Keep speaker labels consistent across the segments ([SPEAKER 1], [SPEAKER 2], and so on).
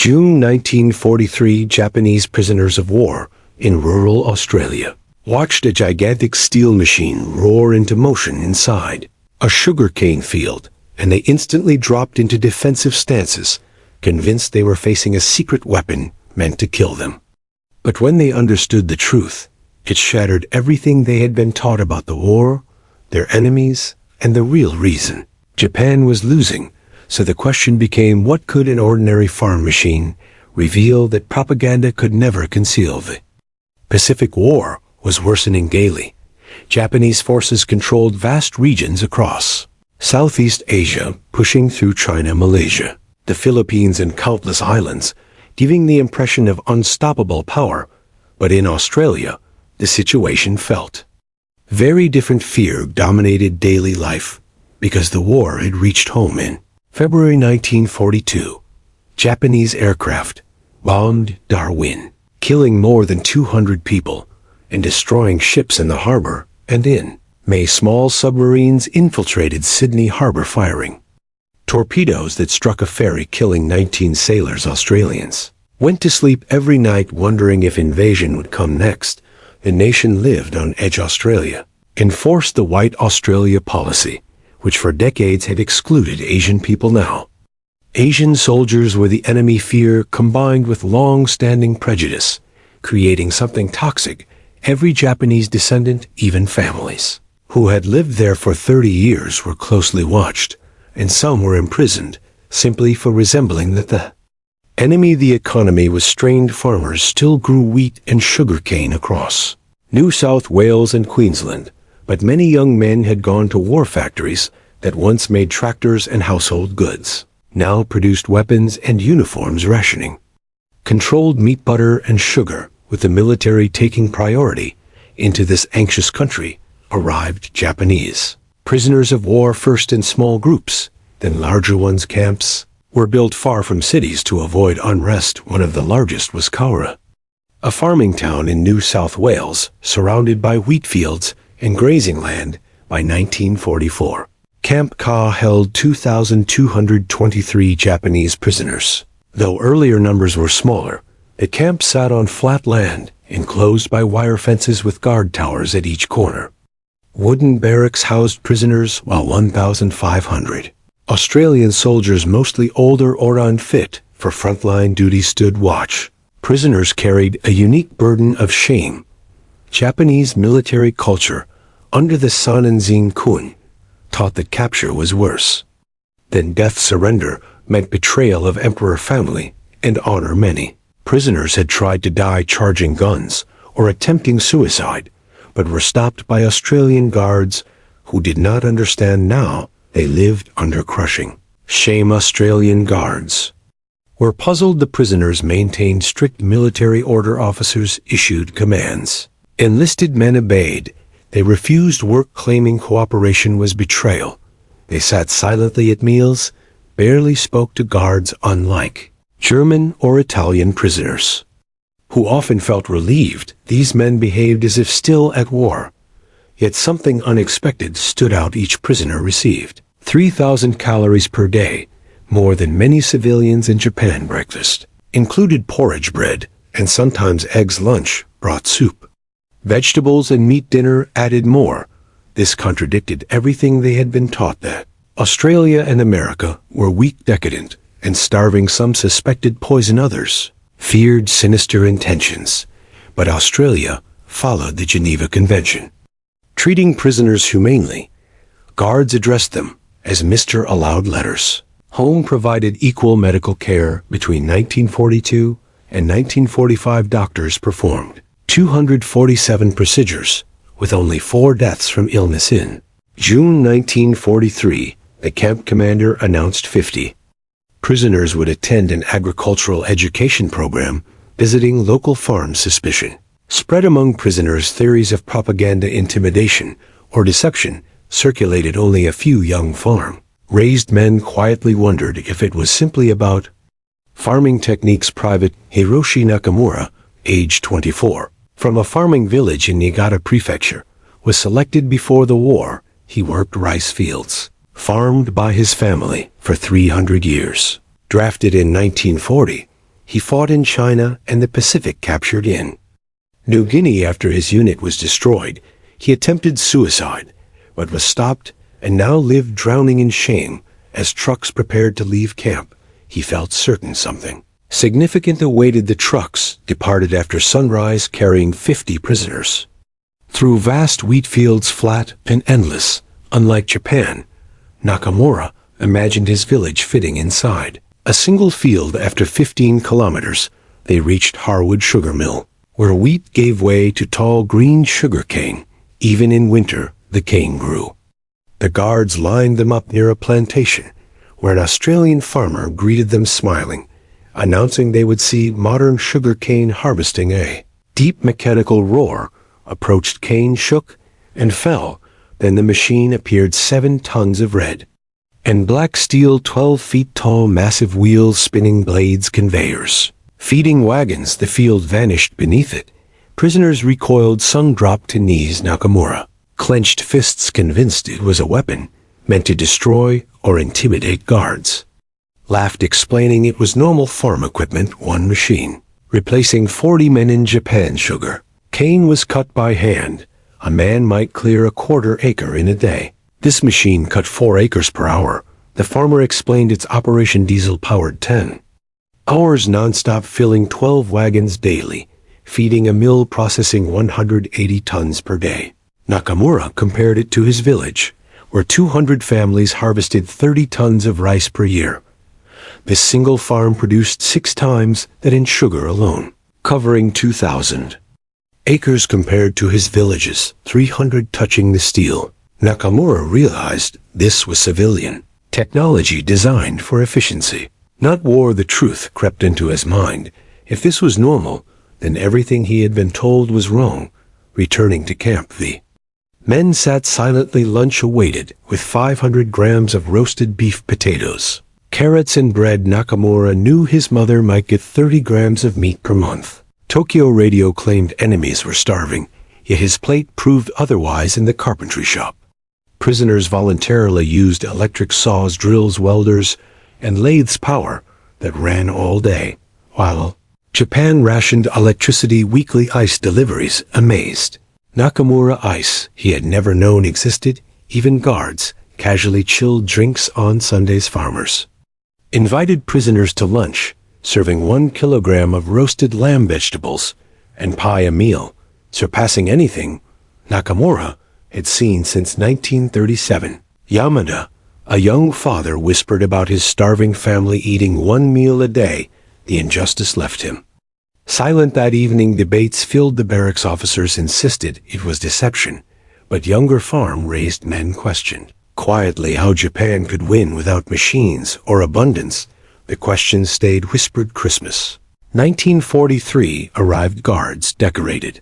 [SPEAKER 1] June 1943, Japanese prisoners of war in rural Australia watched a gigantic steel machine roar into motion inside a sugarcane field, and they instantly dropped into defensive stances, convinced they were facing a secret weapon meant to kill them. But when they understood the truth, it shattered everything they had been taught about the war, their enemies, and the real reason. Japan was losing, so the question became, what could an ordinary farm machine reveal that propaganda could never conceal? The Pacific War was worsening daily. Japanese forces controlled vast regions across Southeast Asia, pushing through China, Malaysia, the Philippines, and countless islands, giving the impression of unstoppable power. But in Australia, the situation felt very different. Fear dominated daily life because the war had reached home. In February 1942, Japanese aircraft bombed Darwin, killing more than 200 people and destroying ships in the harbor. And in May, small submarines infiltrated Sydney harbor, firing torpedoes that struck a ferry, killing 19 sailors. Australians went to sleep every night wondering if invasion would come next. The nation lived on edge. Australia enforced the White Australia policy, which for decades had excluded Asian people. Now, Asian soldiers were the enemy. Fear combined with long-standing prejudice, creating something toxic. Every Japanese descendant, even families who had lived there for 30 years, were closely watched, and some were imprisoned simply for resembling the enemy. The economy was strained. Farmers still grew wheat and sugarcane across New South Wales and Queensland, but many young men had gone to war factories that once made tractors and household goods, now produced weapons and uniforms. Rationing controlled meat, butter, and sugar, with the military taking priority. Into this anxious country arrived Japanese prisoners of war, first in small groups, then larger ones. Camps were built far from cities to avoid unrest. One of the largest was Cowra, a farming town in New South Wales, surrounded by wheat fields and grazing land. By 1944, Camp Ka held 2,223 Japanese prisoners. Though earlier numbers were smaller, the camp sat on flat land, enclosed by wire fences with guard towers at each corner. Wooden barracks housed prisoners, while 1,500 Australian soldiers, mostly older or unfit for frontline duty, stood watch. Prisoners carried a unique burden of shame. Japanese military culture, under the Sanenzin-kun, taught that capture was worse than death. Surrender meant betrayal of emperor family and honor. Many prisoners had tried to die charging guns or attempting suicide, but were stopped by Australian guards who did not understand. Now they lived under crushing shame. Australian guards were puzzled. The prisoners maintained strict military order. Officers issued commands. Enlisted men obeyed. They refused work, claiming cooperation was betrayal. They sat silently at meals, barely spoke to guards, unlike German or Italian prisoners, who often felt relieved. These men behaved as if still at war. Yet something unexpected stood out. Each prisoner received 3,000 calories per day, more than many civilians in Japan. Breakfast included porridge bread and sometimes eggs. Lunch brought soup, vegetables, and meat. Dinner added more. This contradicted everything they had been taught, that Australia and America were weak, decadent, and starving. Some suspected poison, others feared sinister intentions. But Australia followed the Geneva Convention, treating prisoners humanely. Guards addressed them as Mr. Allowed letters. Home provided equal medical care. Between 1942 and 1945, doctors performed 247 procedures, with only 4 deaths from illness. In June 1943, the camp commander announced 50 prisoners would attend an agricultural education program, visiting local farms. Suspicion spread among prisoners. Theories of propaganda, intimidation, or deception circulated. Only a few young farm-raised men quietly wondered if it was simply about farming techniques. Private Hiroshi Nakamura, age 24, from a farming village in Niigata Prefecture, was selected before the war. He worked rice fields, farmed by his family for 300 years. Drafted in 1940, He fought in China and the Pacific, captured in New Guinea. After his unit was destroyed, he attempted suicide, but was stopped and now lived drowning in shame. As trucks prepared to leave camp, he felt certain something significant awaited. The trucks departed after sunrise, carrying 50 prisoners. Through vast wheat fields, flat and endless, unlike Japan, Nakamura imagined his village fitting inside a single field. After 15 kilometers, they reached Harwood Sugar Mill, where wheat gave way to tall green sugar cane. Even in winter, the cane grew. The guards lined them up near a plantation, where an Australian farmer greeted them smiling, announcing they would see modern sugar cane harvesting. A deep mechanical roar approached. Cane shook and fell. Then the machine appeared. 7 tons of red and black steel, 12 feet tall, massive wheels, spinning blades, conveyors, feeding wagons. The field vanished beneath it. Prisoners recoiled, some dropped to knees. Nakamura clenched fists, convinced it was a weapon meant to destroy or intimidate guards. Laughed, explaining it was normal farm equipment. One machine replacing 40 men. In Japan, sugar cane was cut by hand. A man might clear a quarter acre in a day. This machine cut 4 acres per hour. The farmer explained its operation: diesel-powered 10 hours non-stop, filling 12 wagons daily, feeding a mill processing 180 tons per day. Nakamura compared it to his village, where 200 families harvested 30 tons of rice per year. This single farm produced 6 times that in sugar alone, covering 2,000 acres compared to his village's 300. Touching the steel, Nakamura realized this was civilian technology designed for efficiency, not war. The truth crept into his mind. If this was normal, then everything he had been told was wrong. Returning to camp, the men sat silently. Lunch awaited, with 500 grams of roasted beef, potatoes, carrots and bread. Nakamura knew his mother might get 30 grams of meat per month. Tokyo radio claimed enemies were starving, yet his plate proved otherwise. In the carpentry shop, prisoners voluntarily used electric saws, drills, welders, and lathes, power that ran all day, while Japan rationed electricity. Weekly ice deliveries amazed Nakamura. Ice he had never known existed. Even guards casually chilled drinks on Sundays. Farmers invited prisoners to lunch, serving 1 kilogram of roasted lamb, vegetables, and pie, a meal surpassing anything Nakamura had seen since 1937. Yamada, a young father, whispered about his starving family eating 1 meal a day. The injustice left him silent that evening. Debates filled the barracks. Officers insisted it was deception, but younger farm-raised men questioned quietly how Japan could win without machines or abundance. The question stayed whispered. Christmas 1943 arrived. Guards, decorated,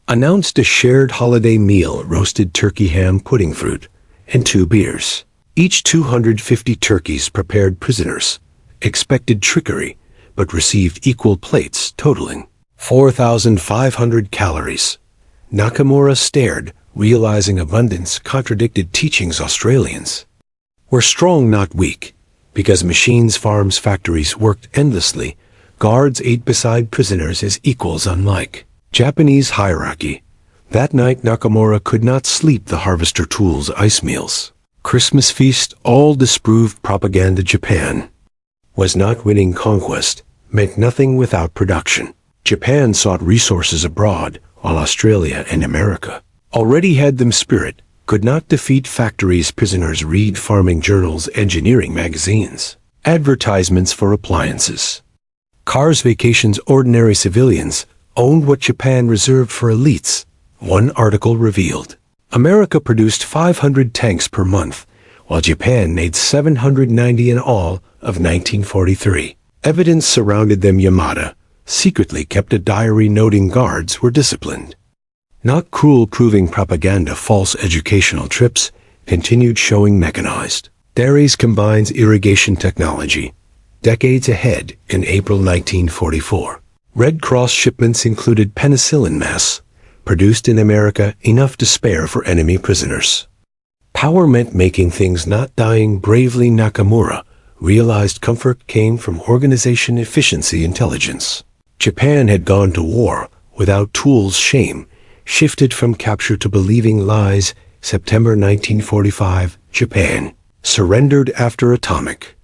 [SPEAKER 1] announced a shared holiday meal: roasted turkey, ham, pudding, fruit, and 2 beers. Each 250 turkeys. Prepared prisoners expected trickery, but received equal plates, totaling 4,500 calories. Nakamura stared, realizing abundance contradicted teachings. Australians were strong, not weak. Because machines, farms, factories worked endlessly, guards ate beside prisoners as equals. Unlike Japanese hierarchy, that night Nakamura could not sleep. The harvester tools, ice meals, Christmas feast, all disproved propaganda. Japan was not winning. Conquest meant nothing without production. Japan sought resources abroad, while Australia and America already had them. Spirit could not defeat factories. Prisoners read farming journals, engineering magazines, advertisements for appliances, cars, vacations. Ordinary civilians owned what Japan reserved for elites. One article revealed America produced 500 tanks per month, while Japan made 790 in all of 1943. Evidence surrounded them. Yamada secretly kept a diary noting guards were disciplined, not cruel, proving propaganda. False educational trips continued, showing mechanized dairies combines irrigation technology. Decades ahead. In April 1944, Red Cross shipments included penicillin mass, produced in America, enough to spare for enemy prisoners. Power meant making things, not dying. Bravely, Nakamura realized comfort came from organization efficiency intelligence. Japan had gone to war without tools. Shame shifted from capture to believing lies. September 1945, Japan surrendered after atomic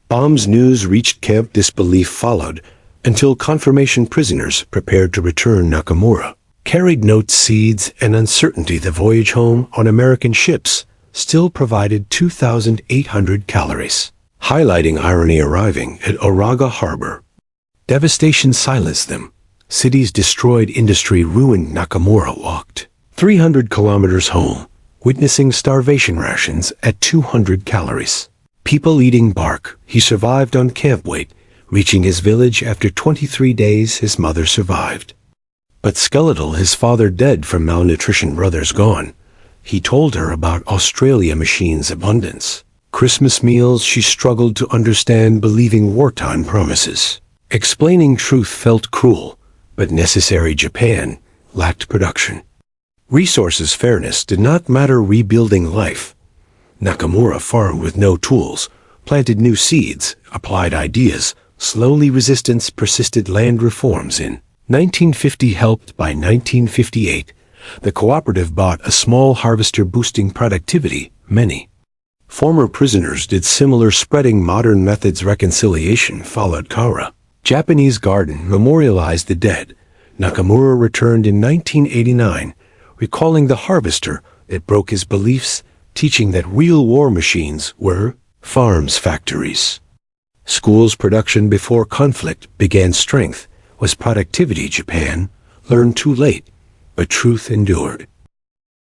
[SPEAKER 1] bombs. News reached camp. Disbelief followed until confirmation. Prisoners prepared to return. Nakamura carried notes, seeds, and uncertainty. The voyage home on American ships still provided 2,800 calories, highlighting irony. Arriving at Uraga Harbor, devastation silenced them. Cities destroyed, industry ruined. Nakamura walked 300 kilometers home, witnessing starvation rations at 200 calories. People eating bark. He survived on camp weight, reaching his village after 23 days. His mother survived, but skeletal. His father dead from malnutrition. Brothers gone. He told her about Australia machines' abundance. Christmas meals she struggled to understand, believing wartime promises. Explaining truth felt cruel, but necessary. Japan lacked production resources. Fairness did not matter. Rebuilding life. Nakamura farmed with no tools, planted new seeds, applied ideas. Slowly resistance persisted. Land reforms in 1950 helped. By 1958, the cooperative bought a small harvester, boosting productivity. Many former prisoners did similar, spreading modern methods. Reconciliation followed. Cowra Japanese garden memorialized the dead. Nakamura returned in 1989, recalling the harvester that broke his beliefs, teaching that real war machines were farms, factories, schools. Production before conflict began. Strength was productivity. Japan learned too late, but truth endured.